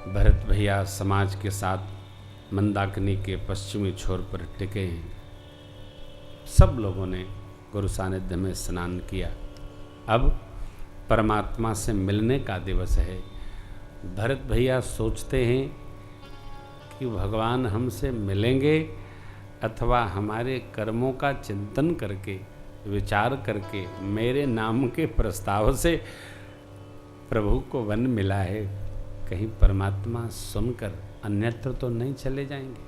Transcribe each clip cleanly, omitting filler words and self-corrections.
भरत भैया समाज के साथ मंदाकिनी के पश्चिमी छोर पर टिके हैं। सब लोगों ने गुरु सानिध्य में स्नान किया। अब परमात्मा से मिलने का दिवस है। भरत भैया सोचते हैं कि भगवान हमसे मिलेंगे अथवा हमारे कर्मों का चिंतन करके, विचार करके, मेरे नाम के प्रस्ताव से प्रभु को वन मिला है, कहीं परमात्मा सुनकर अन्यत्र तो नहीं चले जाएंगे।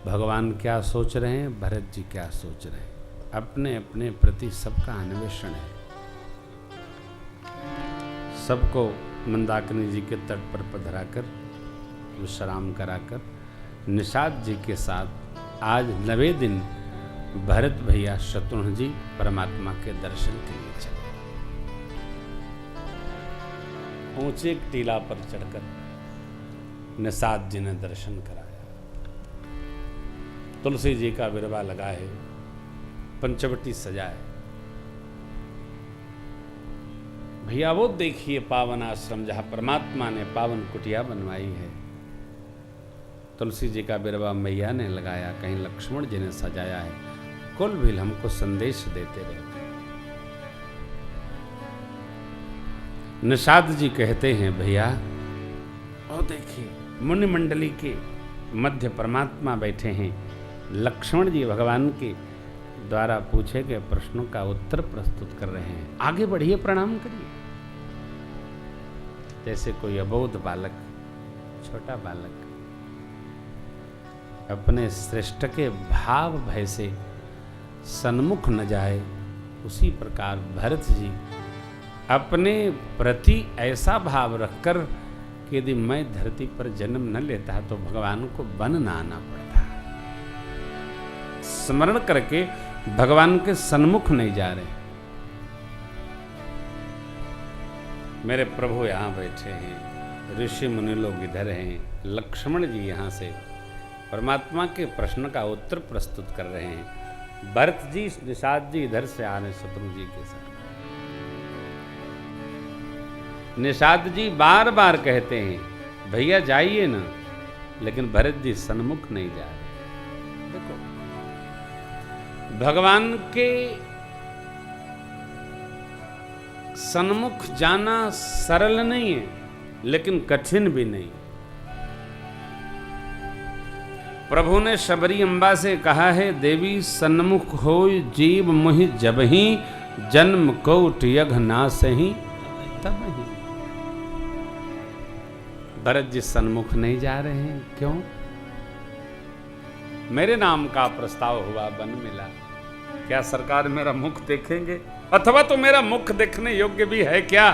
भगवान क्या सोच रहे हैं, भरत जी क्या सोच रहे हैं, अपने अपने प्रति सबका अन्वेषण है। सबको मंदाकिनी जी के तट पर पधराकर विश्राम कराकर निषाद जी के साथ आज 9वें दिन भरत भैया शत्रुघ्न जी परमात्मा के दर्शन के लिए चले। ऊंचे टीला पर चढ़कर निषाद जी ने दर्शन कराया। तुलसी जी का बिरवा लगा है, पंचवटी सजा है। भैया वो देखिए पावन आश्रम जहां परमात्मा ने पावन कुटिया बनवाई है। तुलसी जी का बिरवा मैया ने लगाया, कहीं लक्ष्मण जी ने सजाया है। कुल भी हमको संदेश देते रहते। निषाद जी कहते हैं भैया और देखिए मुनि मंडली के मध्य परमात्मा बैठे हैं। लक्ष्मण जी भगवान के द्वारा पूछे गए प्रश्नों का उत्तर प्रस्तुत कर रहे हैं। आगे बढ़िए, प्रणाम करिए। जैसे कोई अबोध बालक, छोटा बालक अपने श्रेष्ठ के भाव भय से सन्मुख न जाए, उसी प्रकार भरत जी अपने प्रति ऐसा भाव रखकर कि यदि मैं धरती पर जन्म न लेता तो भगवान को वन न आना पड़ता, स्मरण करके भगवान के सन्मुख नहीं जा रहे। मेरे प्रभु यहाँ बैठे हैं, ऋषि मुनि लोग इधर हैं, लक्ष्मण जी यहाँ से परमात्मा के प्रश्न का उत्तर प्रस्तुत कर रहे हैं। भरत जी, निषाद जी इधर से आ रहे शत्रु जी के साथ। निषाद जी बार बार कहते हैं भैया जाइए ना, लेकिन भरत जी सन्मुख नहीं जा रहे। देखो भगवान के सन्मुख जाना सरल नहीं है, लेकिन कठिन भी नहीं। प्रभु ने शबरी अम्बा से कहा है, देवी सन्मुख होय जीव मुहि जबहि, जन्म कोट यघ नासहि तबहि। भरत जी सन्मुख नहीं जा रहे हैं, क्यों? मेरे नाम का प्रस्ताव हुआ, वन मिला। क्या सरकार मेरा मुख देखेंगे? अथवा तो मेरा मुख देखने योग्य भी है क्या?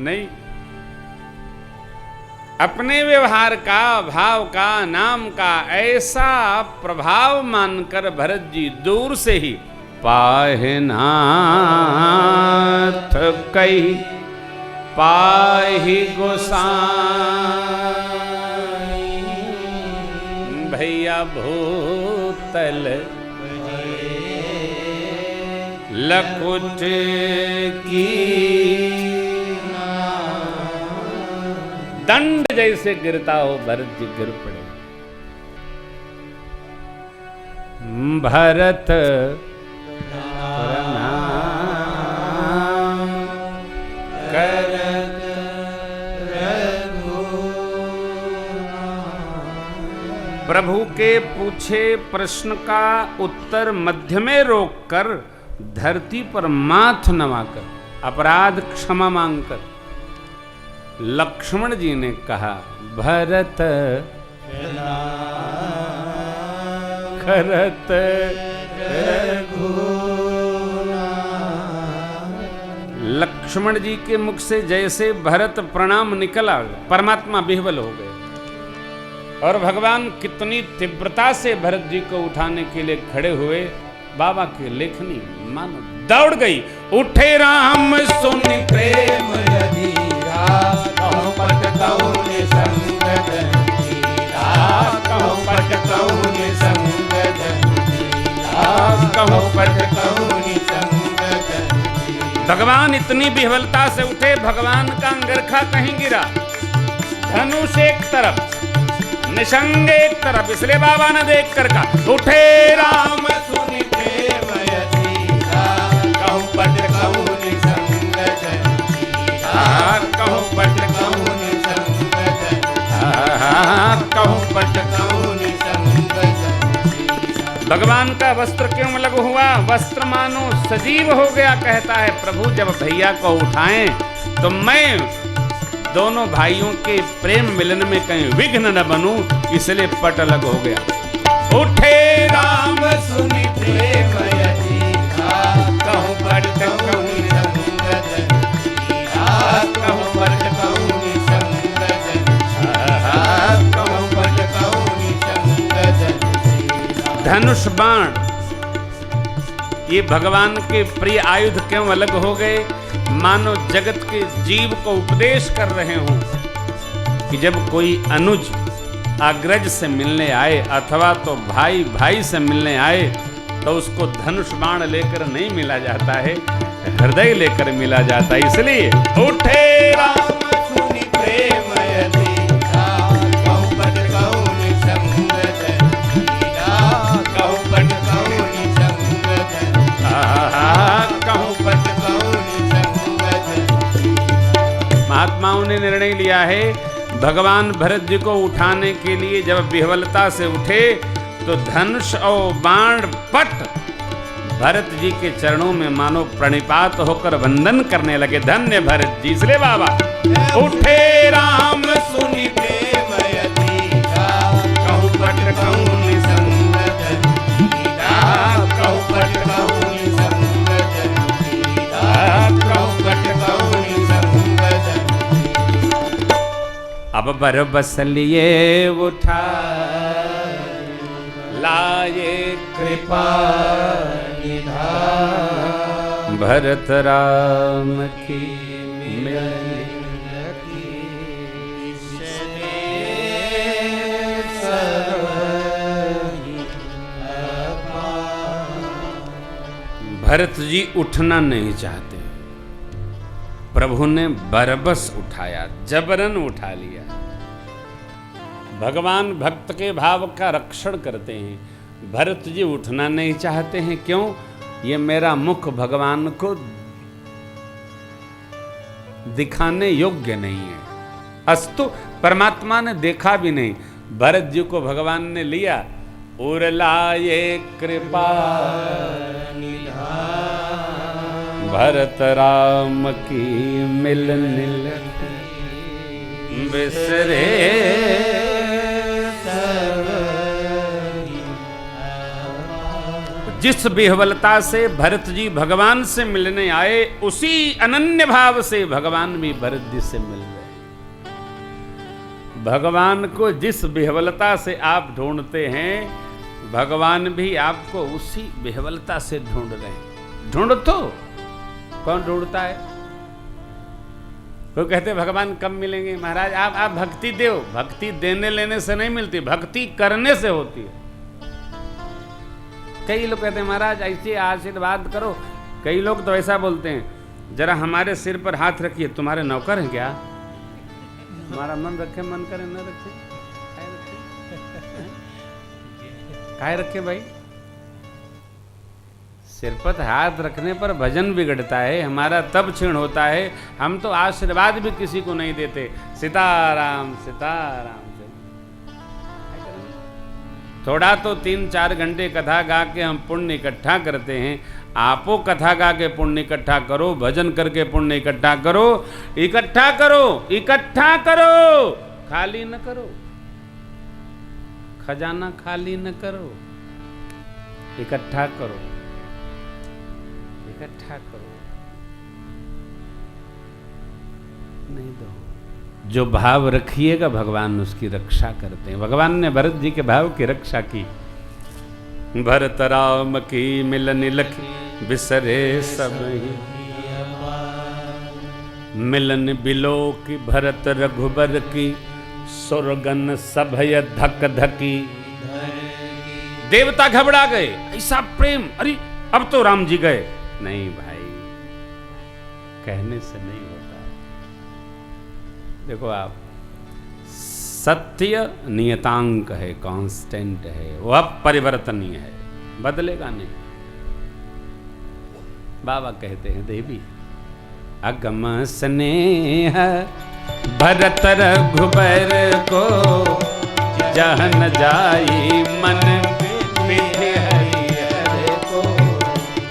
नहीं। अपने व्यवहार का, भाव का, नाम का ऐसा प्रभाव मानकर भरत जी दूर से ही पाहि नाथ कही पाहि गोसाई, भैया भूतल लकुट की दंड जैसे गिरता हो, भरत जी गिर पड़े। भरत प्रणाम करत प्रभु के पूछे प्रश्न का उत्तर मध्य में रोककर धरती पर माथ नवाकर अपराध क्षमा मांगकर लक्ष्मण जी ने कहा, भरत करत लक्ष्मण जी के मुख से जैसे भरत प्रणाम निकला, परमात्मा बिह्वल हो गए। और भगवान कितनी तीव्रता से भरत जी को उठाने के लिए खड़े हुए, बाबा की लेखनी मानो दौड़ गई। उठे राम सुन प्रेम अधीरा, कहूं पट कौन संग धीरा, कहूं पट कौन संग धीरा। कहूँ पट कहूँ निसंग जन की। भगवान इतनी विह्वलता से उठे, भगवान का अंगरखा कहीं गिरा, धनुष एक तरफ, निशंग एक तरफ, इसलिए बाबा ने देख कर कहा उठे राम सुनि प्रेम यतीका, कहूँ पट कहूँ निसंग जन कीरा, कहूँ पट कहूँ निसंग जन कीरा, कहूँ पट कहूँ निसंग जन कीरा। भगवान का वस्त्र क्यों अलग हुआ? वस्त्र मानो सजीव हो गया। कहता है प्रभु जब भैया को उठाएं तो मैं दोनों भाइयों के प्रेम मिलन में कहीं विघ्न न बनूं, इसलिए पट अलग हो गया। उठे राम सुनि प्रेम यतीका, कहूँ पट कहूँ निसंग जन कीरा, कहूँ पट कहूँ निसंग जन कीरा, कहूँ पट कहूँ निसंग जन कीरा। धनुष बाण ये भगवान के प्रिय आयुध क्यों अलग हो गए? मानो जगत के जीव को उपदेश कर रहे हों कि जब कोई अनुज अग्रज से मिलने आए अथवा तो भाई भाई से मिलने आए तो उसको धनुष बाण लेकर नहीं मिला जाता है, हृदय लेकर मिला जाता है। इसलिए उठे राम सुनि प्रेम यतीका, कहूँ पट कहूँ निसंग जन कीरा, कहूँ पट कहूँ निसंग जन कीरा, कहूँ पट कहूँ निसंग जन कीरा। महात्माओं ने निर्णय लिया है भगवान भरत जी को उठाने के लिए जब विह्वलता से उठे तो धनुष और बाण पट भरत जी के चरणों में मानो प्रणिपात होकर वंदन करने लगे। धन्य भरत जी। इसलिए बाबा उठे राम सुनि प्रेम यतीका, कहूँ पट कहूँ निसंग जन कीरा, कहूँ पट कहूँ निसंग जन कीरा, कहूँ पट कहूँ निसंग जन कीरा। अब बर बसलिए उठा लाए कृपा निधान, भरत राम की मिलन की भरत जी उठना नहीं चाहते, प्रभु ने बरबस उठाया, जबरन उठा लिया। भगवान भक्त के भाव का रक्षण करते हैं। भरत जी उठना नहीं चाहते हैं, क्यों? ये मेरा मुख भगवान को दिखाने योग्य नहीं है। अस्तु परमात्मा ने देखा भी नहीं, भरत जी को भगवान ने लिया। उर लाए कृपा निधान, भरत राम की मिलन बिसरे जिस विह्वलता से भरत जी भगवान से मिलने आए, उसी अनन्य भाव से भगवान भी भरत जी से मिल गए। भगवान को जिस विह्वलता से आप ढूंढते हैं, भगवान भी आपको उसी विह्वलता से ढूंढ रहे हैं। ढूंढ तो कौन ढूंढता है? तो कहते भगवान कब मिलेंगे? महाराज आप भक्ति दो। भक्ति देने लेने से नहीं मिलती, भक्ति करने से होती है। कई लोग कहते हैं महाराज ऐसे आशीर्वाद करो। कई लोग तो ऐसा बोलते हैं, जरा हमारे सिर पर हाथ रखिए, तुम्हारे नौकर हैं क्या? हमारा मन रखे, मन करे न रखे, काय रखे भाई? सिर पर हाथ रखने पर भजन बिगड़ता है, हमारा तब क्षीण होता है। हम तो आशीर्वाद भी किसी को नहीं देते। सीताराम सीताराम। थोड़ा तो 3-4 घंटे कथा गा के हम पुण्य इकट्ठा करते हैं। आपो कथा गा के पुण्य इकट्ठा करो, भजन करके पुण्य इकट्ठा करो, इकट्ठा करो, इकट्ठा करो, खाली न करो। खजाना खाली न करो, इकट्ठा करो, इकट्ठा करो। नहीं दो, जो भाव रखिएगा भगवान उसकी रक्षा करते हैं। भगवान ने भरत जी के भाव की रक्षा की। भरत राम की मिलन लखी बिसरे सब ही, मिलन बिलो की भरत रघुबर की, सुरगन सभय धक धकी, देवता घबरा गए, ऐसा प्रेम, अरे अब तो राम जी गए। नहीं भाई, कहने से नहीं होता। देखो आप, सत्य नियतांक है, कांस्टेंट है, वो अब परिवर्तनीय है, बदलेगा नहीं। बाबा कहते हैं, देवी अगम स्नेह भरत रघुबर को, जहन जाई मन बिधि हरिहर को।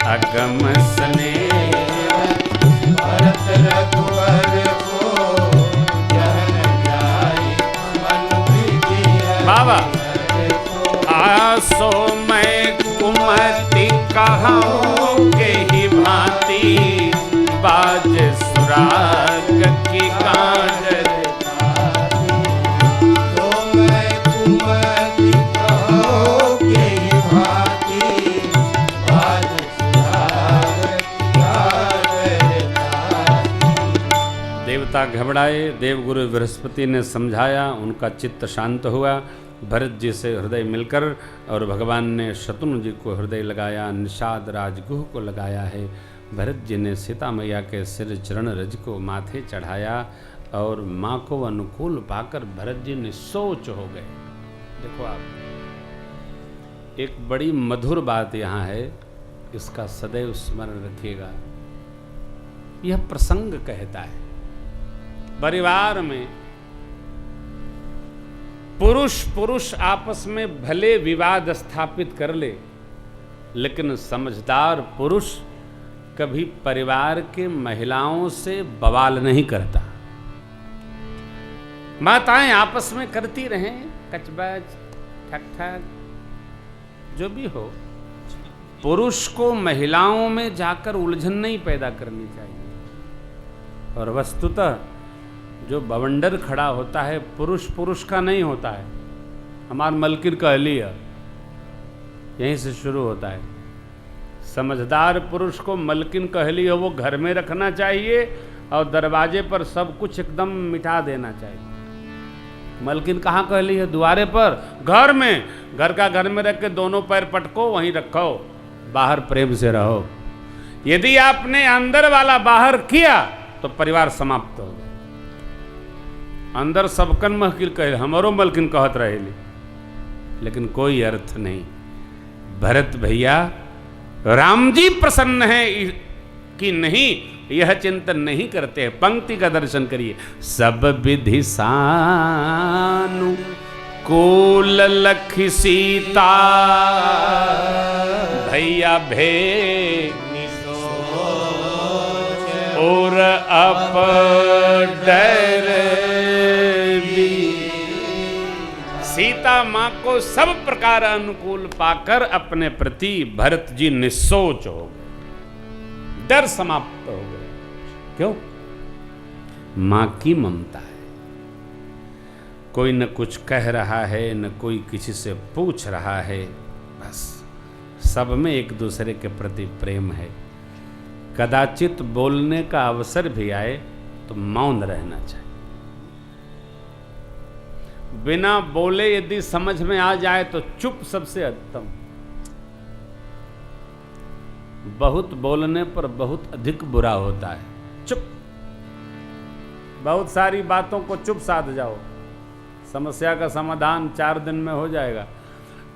अगम स्नेह भरत रघुबर को, जहन जाई मन बिधि हरिहर को। आसो मैं कुमति कहूँ के ही भांति, बाज सुराग की कांड। तो मैं कुमति कहूँ के ही भांति, बाज सुराग की कांड। देवता घबराए, देवगुरु बृहस्पति ने समझाया, उनका चित्त शांत हुआ। भरत जी से हृदय मिलकर और भगवान ने शत्रुघ्न जी को हृदय लगाया, निषाद राजगुह को लगाया है। भरत जी ने सीता मैया के सिर चरण रज को माथे चढ़ाया और माँ को अनुकूल पाकर भरत जी निसोच हो गए। देखो आप, एक बड़ी मधुर बात यहाँ है, इसका सदैव स्मरण रखिएगा। यह प्रसंग कहता है, परिवार में पुरुष आपस में भले विवाद स्थापित कर ले, लेकिन समझदार पुरुष कभी परिवार के महिलाओं से बवाल नहीं करता। माताएं आपस में करती रहें कचबाज ठक ठक जो भी हो, पुरुष को महिलाओं में जाकर उलझन नहीं पैदा करनी चाहिए। और वस्तुतः जो बवंडर खड़ा होता है पुरुष का नहीं होता है। हमार मलकिन कहली है, यहीं से शुरू होता है। समझदार पुरुष को मलकिन कहली है वो घर में रखना चाहिए और दरवाजे पर सब कुछ एकदम मिटा देना चाहिए। मलकिन कहाँ कहली है? द्वारे पर, घर में। घर का घर में रख के दोनों पैर पटको, वहीं रखो, बाहर प्रेम से रहो। यदि आपने अंदर वाला बाहर किया तो परिवार समाप्त हो गया। अंदर सबकन महकिल कहे, हमारो मलकिन कहत रहेली, लेकिन कोई अर्थ नहीं। भरत भैया, राम जी प्रसन्न है कि नहीं, यह चिंतन नहीं करते हैं। पंक्ति का दर्शन करिए। सब विधि सानु कूल लखि सीता, भैया भे और अप डर। सीता मां को सब प्रकार अनुकूल पाकर अपने प्रति भरत जी निस्सोच हो गए, डर समाप्त हो गए। क्यों? मां की ममता है। कोई न कुछ कह रहा है, न कोई किसी से पूछ रहा है, बस सब में एक दूसरे के प्रति प्रेम है। कदाचित बोलने का अवसर भी आए तो मौन रहना चाहिए। बिना बोले यदि समझ में आ जाए तो चुप सबसे उत्तम। बहुत बोलने पर बहुत अधिक बुरा होता है। चुप, बहुत सारी बातों को चुप साध जाओ, समस्या का समाधान 4 दिन में हो जाएगा।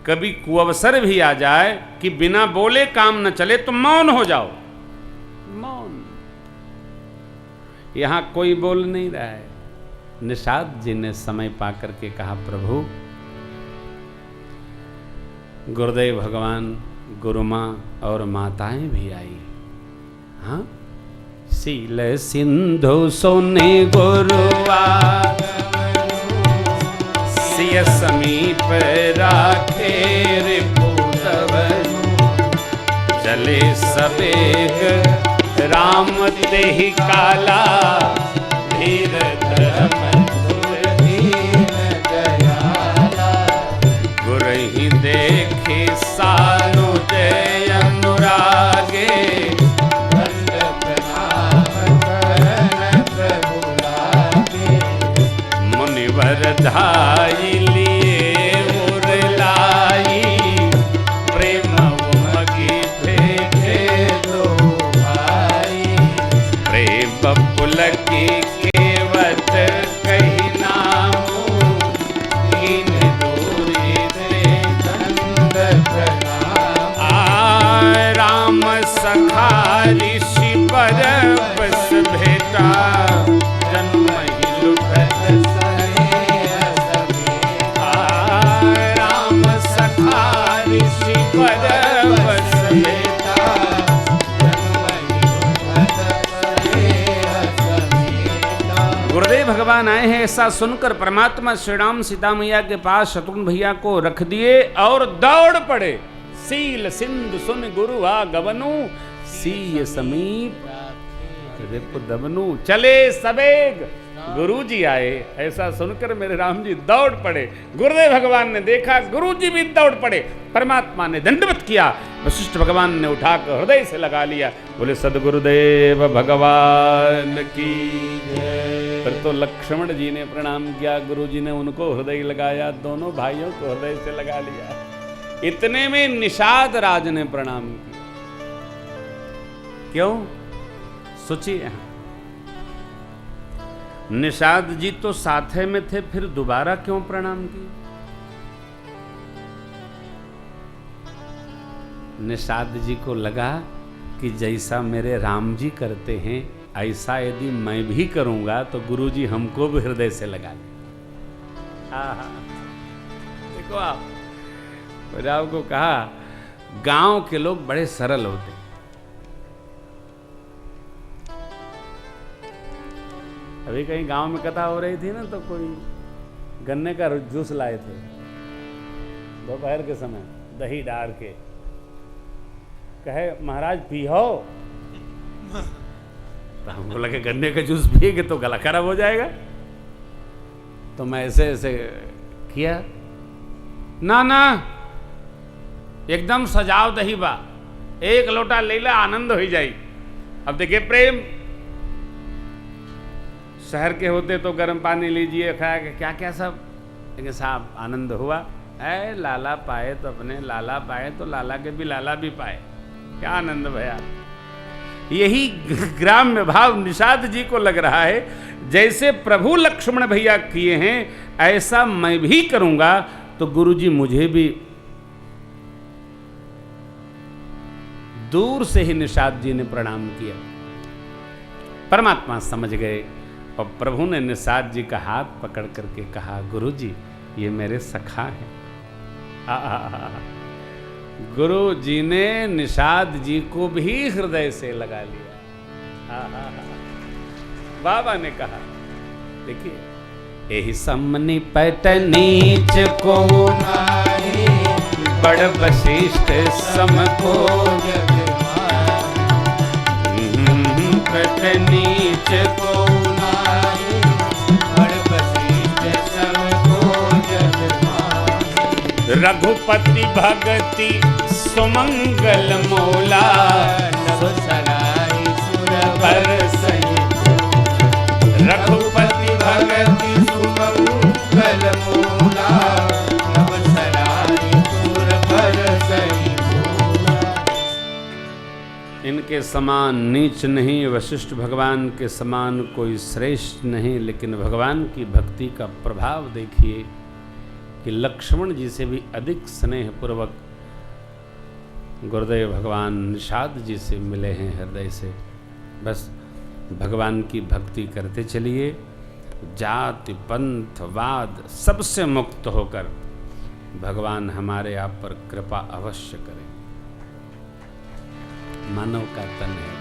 कभी कुअवसर भी आ जाए कि बिना बोले काम न चले तो मौन हो जाओ। मौन। यहां कोई बोल नहीं रहा है। निषाद जी ने समय पाकर के कहा, प्रभु, गुरुदेव भगवान, गुरु माँ और माताएं भी आई। हाँ, सील सिंधु सोने गुरुआ, सिय समीप राखे रिपुतवनु, चले सबेग राम तेहि काला, धीर धर्म गुरहि देखि सानु जय अनुरागे, मुनिवर धाई लिए उर लाई, की केवट कही नामू, कीन दूरी ते दंड प्रणाम। राम सखा ऋषि पर बस भेटा, जन्म ही लुटत सहे सभेटा। राम सखा ऋषि पर बस भेटा, गुरुदेव भगवान आए हैं ऐसा सुनकर परमात्मा श्री राम सीता मैया के पास शत्रुघ्न भैया को रख दिए और दौड़ पड़े। सील सिंधु सुन गुरु आगवनु, सीय समीप दबनु। चले सवेग गुरु जी आए ऐसा सुनकर मेरे राम जी दौड़ पड़े। गुरुदेव भगवान ने देखा, गुरु जी भी दौड़ पड़े। परमात्मा ने दंडवत किया, वशिष्ठ भगवान ने उठाकर हृदय से लगा लिया। बोले सदगुरुदेव भगवान की जय। फिर तो लक्ष्मण जी ने प्रणाम किया, गुरु जी ने उनको हृदय लगाया, दोनों भाइयों को हृदय से लगा लिया। इतने में निषाद राज ने प्रणाम किया। क्यों? सोचिए, निषाद जी तो साथे में थे, फिर दोबारा क्यों प्रणाम किया? निषाद जी को लगा कि जैसा मेरे राम जी करते हैं ऐसा यदि मैं भी करूंगा तो गुरु जी हमको भी हृदय से लगा ले। देखो आप, मैंने आपको कहा गांव के लोग बड़े सरल होते। अभी कहीं गांव में कथा हो रही थी ना, तो कोई गन्ने का जूस लाए थे दोपहर के समय, दही डाल के, कहे महाराज पियो। तो हमको लगे गन्ने का जूस पिएगे तो गला खराब हो जाएगा, तो मैं ऐसे ऐसे किया, ना ना एकदम सजाओ दही बा, एक लोटा ले ला, आनंद हो जाए। अब देखिए प्रेम, शहर के होते तो गर्म पानी लीजिए, खाया क्या क्या सब, लेकिन साहब आनंद हुआ। ऐ लाला पाए तो अपने, लाला पाए तो लाला के भी लाला भी पाए, क्या आनंद भया। यही ग्राम्य भाव निषाद जी को लग रहा है, जैसे प्रभु लक्ष्मण भैया किए हैं ऐसा मैं भी करूंगा तो गुरु जी मुझे भी। दूर से ही निषाद जी ने प्रणाम किया। परमात्मा समझ गए और प्रभु ने निषाद जी का हाथ पकड़ करके कहा, गुरु जी ये मेरे सखा हैं। गुरु जी ने निषाद जी को भी हृदय से लगा लिया। बाबा ने कहा, देखिए एही समनी पट नीच को नारी, बड़ वशिष्ठ सम को पट नीच को नारी, बड़ वशिष्ठ सम को जगमाही। रघुपति भगति सुमंगल मोला, नभ सराय सुरवर सही। रघुपति भगति सुमंगल मोला, नभ सराय सुरवर सही। इनके समान नीच नहीं, वशिष्ठ भगवान के समान कोई श्रेष्ठ नहीं, लेकिन भगवान की भक्ति का प्रभाव देखिए कि लक्ष्मण जी से भी अधिक स्नेह पूर्वक गुरुदेव भगवान निषाद जी से मिले हैं हृदय से। बस भगवान की भक्ति करते चलिए, जाति पंथ वाद सबसे मुक्त होकर भगवान हमारे आप पर कृपा अवश्य करें। मानव का तन है,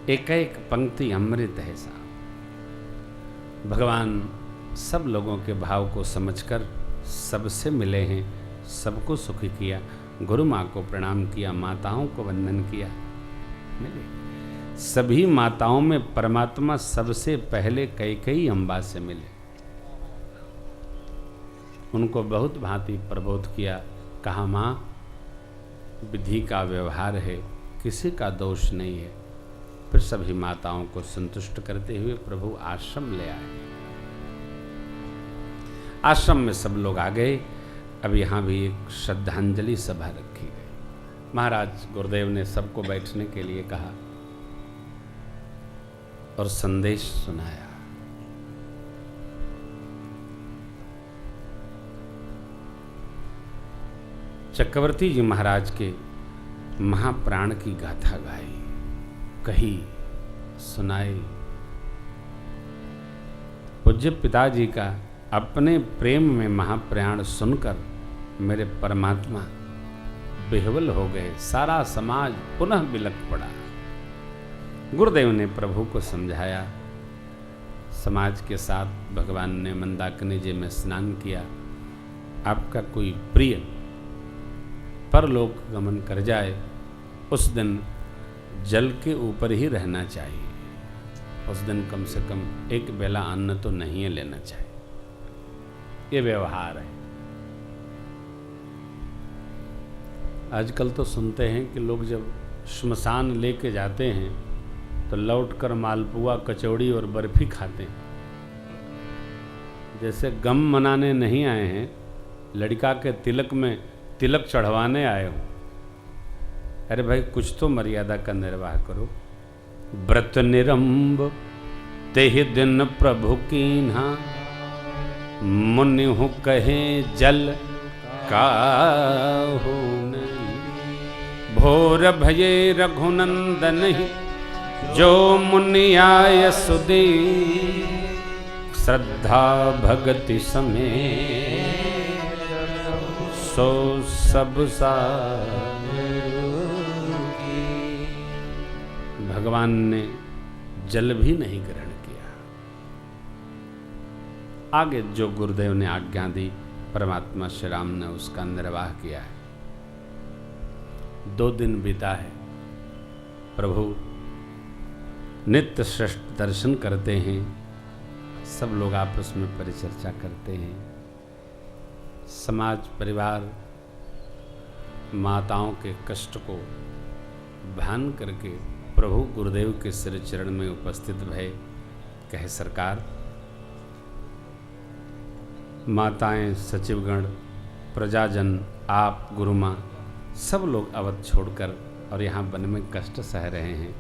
एक एक पंक्ति अमृत है साहब। भगवान सब लोगों के भाव को समझकर सबसे मिले हैं, सबको सुखी किया। गुरु माँ को प्रणाम किया, माताओं को वंदन किया, मिले। सभी माताओं में परमात्मा सबसे पहले कैकेयी अम्बा से मिले, उनको बहुत भांति प्रबोध किया। कहा माँ विधि का व्यवहार है, किसी का दोष नहीं है। फिर सभी माताओं को संतुष्ट करते हुए प्रभु आश्रम ले आए। आश्रम में सब लोग आ गए। अब यहाँ भी एक श्रद्धांजलि सभा रखी गई। महाराज गुरुदेव ने सबको बैठने के लिए कहा। और संदेश सुनाया। चक्रवर्ती जी महाराज के महाप्राण की गाथा गाई, कही, सुनाई। पूज्य पिताजी का अपने प्रेम में महाप्राण सुनकर मेरे परमात्मा बेहवल हो गए। सारा समाज पुनः बिलक पड़ा। गुरुदेव ने प्रभु को समझाया। समाज के साथ भगवान ने मंदाकिनी जी में स्नान किया। आपका कोई प्रिय परलोक गमन कर जाए, उस दिन जल के ऊपर ही रहना चाहिए। उस दिन कम से कम एक बेला अन्न तो नहीं लेना चाहिए। ये व्यवहार है। आजकल तो सुनते हैं कि लोग जब श्मशान लेके जाते हैं तो लौटकर मालपुआ, कचौड़ी और बर्फी खाते हैं, जैसे गम मनाने नहीं आए हैं, लड़का के तिलक में तिलक चढ़वाने आए हो। अरे भाई, कुछ तो मर्यादा का निर्वाह करो। व्रत निरंब तेहि दिन प्रभु कीन्हा, मुनि हूँ कहे जल काहू नहीं। भोर भये रघुनंदन ही, जो मुनि आय सुदी, श्रद्धा भगति समेत, सो सब भगवान ने जल भी नहीं ग्रहण किया। आगे जो गुरुदेव ने आज्ञा दी, परमात्मा श्री राम ने उसका निर्वाह किया है। 2 दिन बीता है। प्रभु नित्य श्रेष्ठ दर्शन करते हैं। सब लोग आपस में परिचर्चा करते हैं। समाज परिवार माताओं के कष्ट को भान करके प्रभु गुरुदेव के सिर चरण में उपस्थित भय। कहे, सरकार, माताएं, सचिवगण, प्रजाजन, आप, गुरुमाँ, सब लोग अवध छोड़कर और यहाँ वन में कष्ट सह रहे हैं।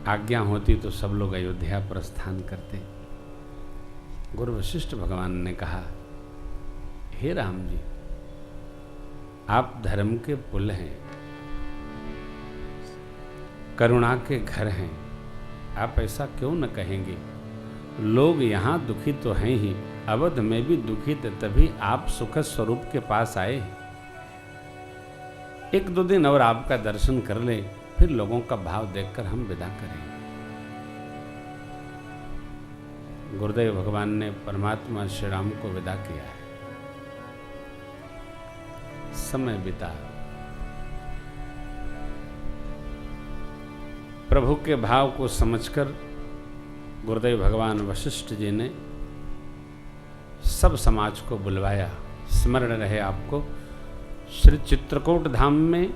आज्ञा होती तो सब लोग अयोध्या प्रस्थान करते। गुरु वशिष्ठ भगवान ने कहा, हे राम जी, आप धर्म के पुल हैं, करुणा के घर हैं, आप ऐसा क्यों न कहेंगे? लोग यहाँ दुखी तो हैं ही, अवध में भी दुखी थे, तभी आप सुख स्वरूप के पास आए। 1-2 दिन और आपका दर्शन कर ले, फिर लोगों का भाव देखकर हम विदा करेंगे। गुरुदेव भगवान ने परमात्मा श्री राम को विदा किया है। समय बीता। प्रभु के भाव को समझकर गुरुदेव भगवान वशिष्ठ जी ने सब समाज को बुलवाया। स्मरण रहे आपको, श्री चित्रकूट धाम में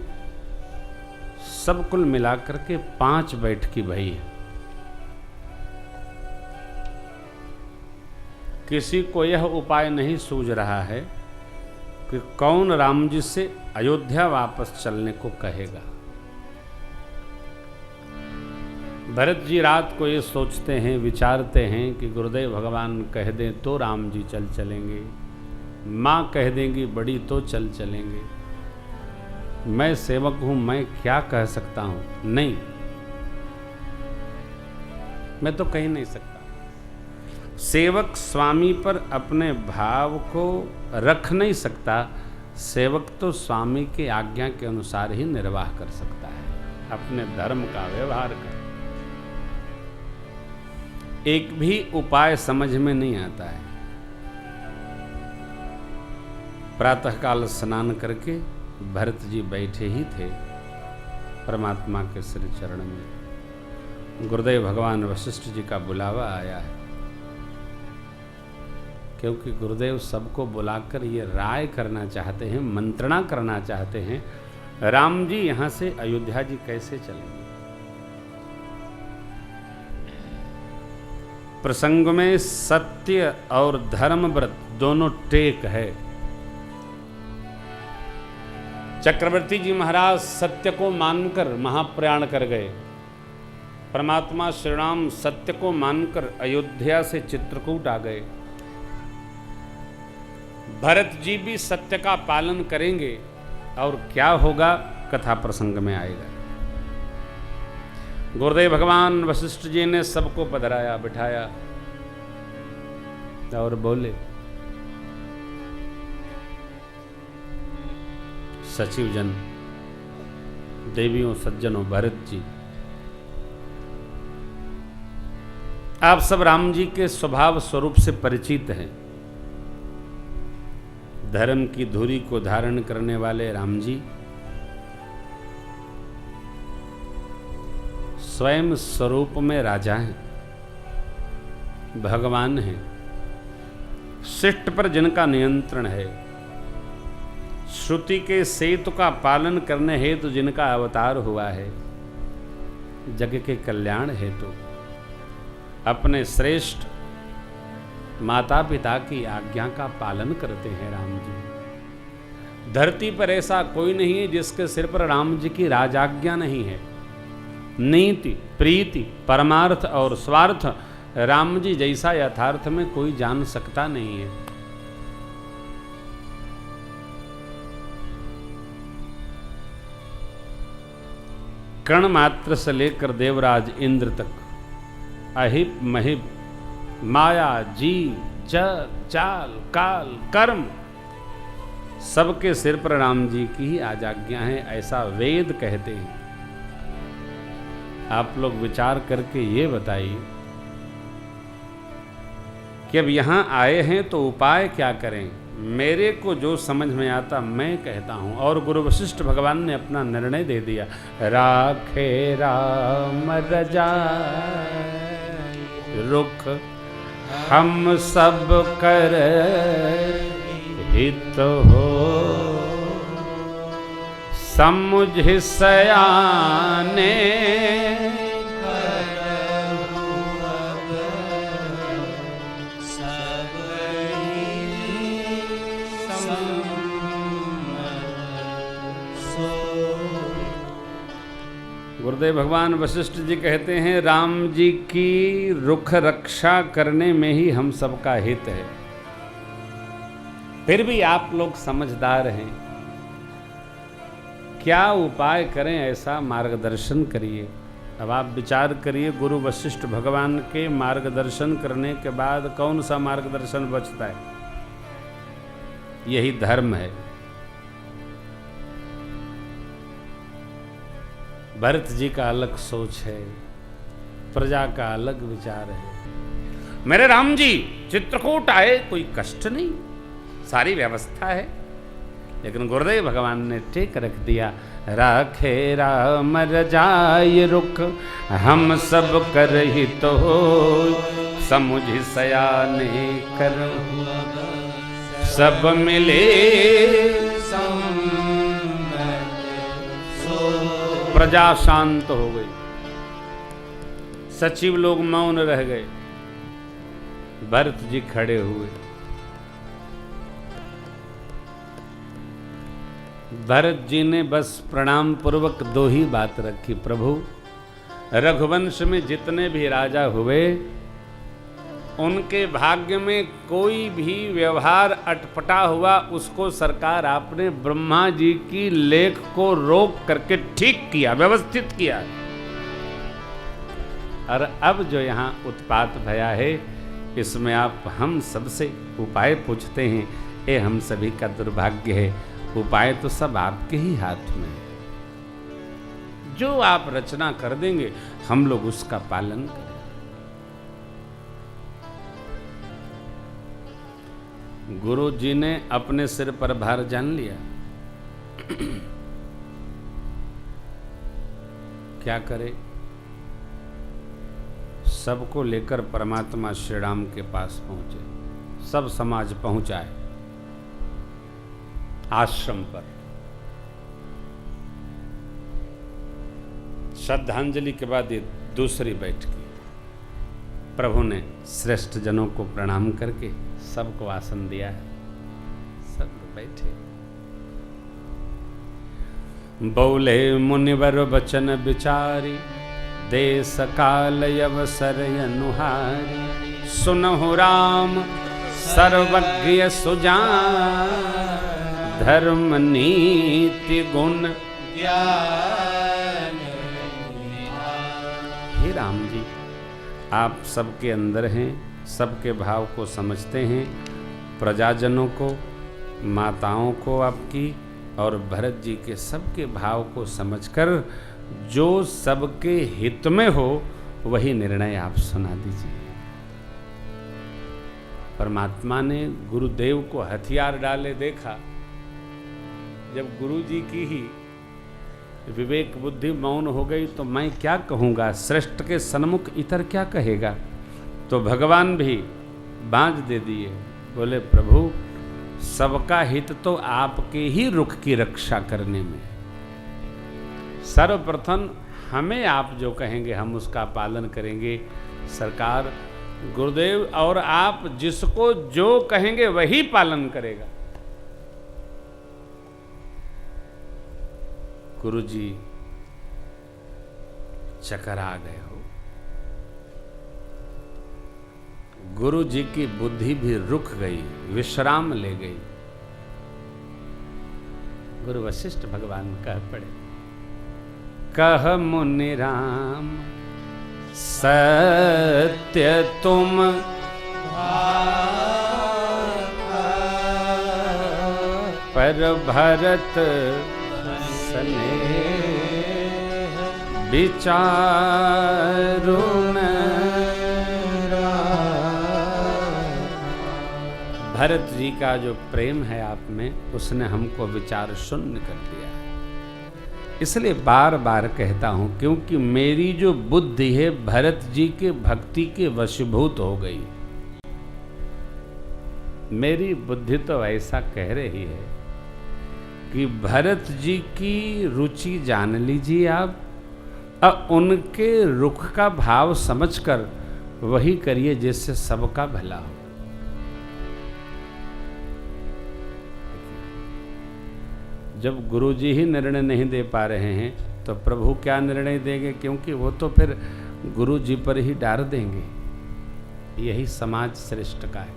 सब कुल मिलाकर के 5 बैठकी भई है। किसी को यह उपाय नहीं सूझ रहा है कि कौन राम जी से अयोध्या वापस चलने को कहेगा। भरत जी रात को ये सोचते हैं, विचारते हैं कि गुरुदेव भगवान कह दें तो राम जी चल चलेंगे, माँ कह देंगी बड़ी तो चल चलेंगे। मैं सेवक हूं, मैं क्या कह सकता हूं? नहीं, मैं तो कह नहीं सकता। सेवक स्वामी पर अपने भाव को रख नहीं सकता। सेवक तो स्वामी की आज्ञा के अनुसार ही निर्वाह कर सकता है, अपने धर्म का व्यवहार कर। एक भी उपाय समझ में नहीं आता है। प्रातःकाल स्नान करके भरत जी बैठे ही थे परमात्मा के श्री चरण में। गुरुदेव भगवान वशिष्ठ जी का बुलावा आया है, क्योंकि गुरुदेव सबको बुलाकर ये राय करना चाहते हैं, मंत्रणा करना चाहते हैं, राम जी यहाँ से अयोध्या जी कैसे चलेंगे। प्रसंग में सत्य और धर्म व्रत दोनों टेक है। चक्रवर्ती जी महाराज सत्य को मानकर महाप्रयाण कर गए। परमात्मा श्री राम सत्य को मानकर अयोध्या से चित्रकूट आ गए। भरत जी भी सत्य का पालन करेंगे और क्या होगा कथा प्रसंग में आएगा। गुरुदेव भगवान वशिष्ठ जी ने सबको पधराया, बिठाया और बोले, सचिव जन, देवियों, सज्जनों, भरत जी, आप सब राम जी के स्वभाव स्वरूप से परिचित हैं। धर्म की धुरी को धारण करने वाले राम जी स्वयं स्वरूप में राजा हैं, भगवान हैं, शिष्ट पर जिनका नियंत्रण है, श्रुति के सेतु का पालन करने हेतु जिनका अवतार हुआ है, जग के कल्याण हेतु अपने श्रेष्ठ माता पिता की आज्ञा का पालन करते हैं राम जी। धरती पर ऐसा कोई नहीं है जिसके सिर पर राम जी की राजाज्ञा नहीं है। नीति, प्रीति, परमार्थ और स्वार्थ राम जी जैसा यथार्थ में कोई जान सकता नहीं है। कण मात्र से लेकर देवराज इंद्र तक, अहिप महिप, माया, जीव, जग, चाल, काल, कर्म, सबके सिर पर राम जी की ही आज्ञा है, ऐसा वेद कहते हैं। आप लोग विचार करके ये बताइए कि अब यहां आए हैं तो उपाय क्या करें। मेरे को जो समझ में आता मैं कहता हूं, और गुरु वशिष्ठ भगवान ने अपना निर्णय दे दिया। राखे राम रजाई रुख हम सब कर हित हो, समुझ सयाने गुरुदेव भगवान वशिष्ठ जी कहते हैं, राम जी की रुख रक्षा करने में ही हम सबका हित है। फिर भी आप लोग समझदार हैं, क्या उपाय करें, ऐसा मार्गदर्शन करिए। अब आप विचार करिए, गुरु वशिष्ठ भगवान के मार्गदर्शन करने के बाद कौन सा मार्गदर्शन बचता है? यही धर्म है। भरत जी का अलग सोच है, प्रजा का अलग विचार है। मेरे राम जी चित्रकूट आए, कोई कष्ट नहीं, सारी व्यवस्था है। लेकिन गुरुदेव भगवान ने टेक रख दिया, राखे राम रजाई रुख हम सब कर ही तो हो, समुझ सयाने कर सब मिले प्रजा शांत हो गई। सचिव लोग मौन रह गए। भरत जी खड़े हुए। भरत जी ने बस प्रणाम पूर्वक दो ही बात रखी, प्रभु रघुवंश में जितने भी राजा हुए उनके भाग्य में कोई भी व्यवहार अटपटा हुआ, उसको सरकार आपने ब्रह्मा जी की लेख को रोक करके ठीक किया, व्यवस्थित किया। और अब जो यहाँ उत्पात भया है, इसमें आप हम सबसे उपाय पूछते हैं, ये हम सभी का दुर्भाग्य है। उपाय तो सब आपके ही हाथ में है। जो आप रचना कर देंगे हम लोग उसका पालन करें। गुरु जी ने अपने सिर पर भार जान लिया। क्या करे? सबको लेकर परमात्मा श्री राम के पास पहुंचे। सब समाज पहुंचाए आश्रम पर। श्रद्धांजलि के बाद ये दूसरी बैठकी। प्रभु ने श्रेष्ठ जनों को प्रणाम करके सबको आसन दिया है। सब बैठे। बोले मुनिवर वचन विचारी, देश काल अवसर अनुहारी। सुनहु राम सर्वज्ञ सुजान, धर्म नीति गुण ज्ञान। हे राम जी, आप सबके अंदर हैं, सबके भाव को समझते हैं, प्रजाजनों को, माताओं को आपकी और भरत जी के सबके भाव को समझकर जो सबके हित में हो वही निर्णय आप सुना दीजिए। परमात्मा ने गुरुदेव को हथियार डाले देखा, जब गुरु जी की ही विवेक बुद्धि मौन हो गई तो मैं क्या कहूँगा, श्रेष्ठ के सन्मुख इतर क्या कहेगा। तो भगवान भी बाँझ दे दिए, बोले प्रभु सबका हित तो आपके ही रुख की रक्षा करने में, सर्वप्रथम हमें आप जो कहेंगे हम उसका पालन करेंगे। सरकार गुरुदेव और आप जिसको जो कहेंगे वही पालन करेगा। गुरु जी चकरा गए हो, गुरु जी की बुद्धि भी रुक गई, विश्राम ले गई। गुरु वशिष्ठ भगवान कह पड़े, कह मुनि राम सत्य तुम पर भरत स्नेह विचारु न। भरत जी का जो प्रेम है आप में, उसने हमको विचार शून्य कर दिया है। इसलिए बार बार कहता हूं, क्योंकि मेरी जो बुद्धि है भरत जी के भक्ति के वशीभूत हो गई। मेरी बुद्धि तो ऐसा कह रही है कि भरत जी की रुचि जान लीजिए आप, और उनके रुख का भाव समझकर वही करिए जिससे सबका भला हो। जब गुरुजी ही निर्णय नहीं दे पा रहे हैं तो प्रभु क्या निर्णय देंगे, क्योंकि वो तो फिर गुरु जी पर ही डाल देंगे। यही समाज श्रेष्ठ का है।